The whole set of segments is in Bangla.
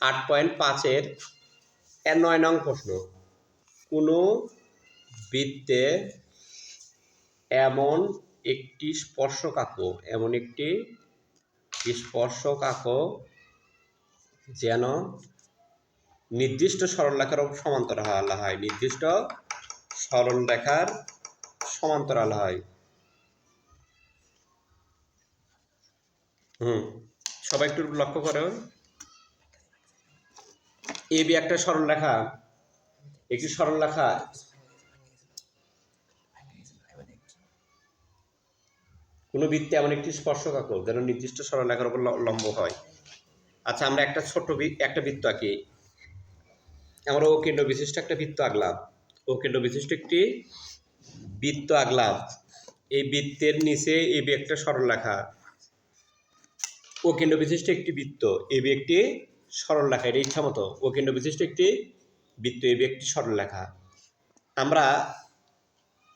8.5-এর 9 নং প্রশ্ন। কোনো বৃত্তে এমন একটি স্পর্শকাক যেন নির্দিষ্ট সরলরেখার সমান্তরাল হয়। নির্দিষ্ট সরলরেখার সমান্তরাল হয়। সবাই একটু লক্ষ্য করো। এবি একটা সরলরেখা, একটি সরলরেখা কোনো বৃত্তে এমন একটি স্পর্শকাক যেন নির্দিষ্ট সরলরেখার উপর লম্ব হয়। আচ্ছা, আমরা একটা ছোট্ট বৃত্ত আঁকি। আমরা কেন্দ্র বিশিষ্ট একটা বৃত্ত আঁকলাম। একটি বৃত্ত আঁকলাম। এই বৃত্তের নিচে এবি একটা সরলরেখা। কেন্দ্র বিশিষ্ট একটি বৃত্ত, এবি একটি সরলরেখা। এটা ইচ্ছা মতো কেন্দ্র বিশিষ্ট একটি বৃত্ত, এবি একটি সরলরেখা। আমরা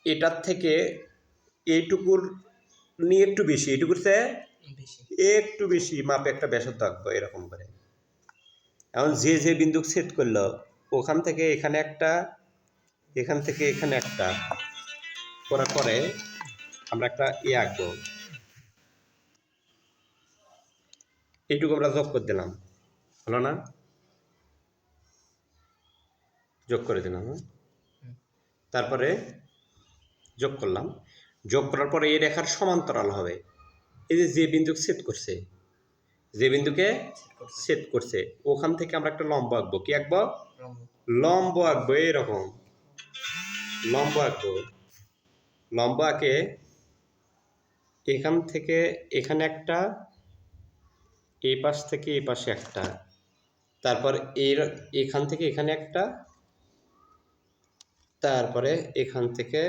এটার থেকে এইটুকুর নিয়ে একটু বেশি, এইটুকুর চেয়ে একটু বেশি মাপে একটা ব্যাসার্ধ আঁকবো এরকম করে। এখন যে বিন্দু ছেদ করলো ওখান থেকে এখানে একটা, এখান থেকে এখানে একটা করার পরে আমরা একটা আঁকবো। এইটুকু আমরা যোগ করে দিলাম, হলো না? যোগ করে দিলাম। তারপরে যোগ করলাম। যোগ করার পরে এই রেখার সমান্তরাল হবে। এই যে বিন্দুকে ছেদ করছে ওখান থেকে আমরা একটা লম্ব আঁকবো। কি আঁকবো? লম্ব আঁকবো। এরকম লম্ব আঁকবো। লম্ব আঁকে এখান থেকে এখানে একটা, এই পাশ থেকে এই পাশে একটা, তারপর এখান থেকে এখানে একটা, তারপরে এখান থেকে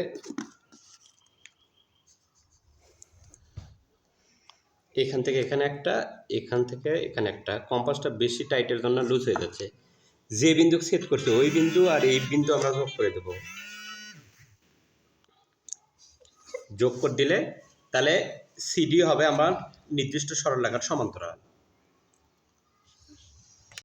এখানে একটা, এখান থেকে এখানে একটা। কম্পাসটা বেশি টাইটের জন্য লুজ হয়ে যাচ্ছে। যে বিন্দু ছেদ করছে ওই বিন্দু আর এই বিন্দু আমরা যোগ করে দেব। যোগ করে দিলে তাহলে সিডি হবে আমার নির্দিষ্ট সরলরেখার সমান্তরাল।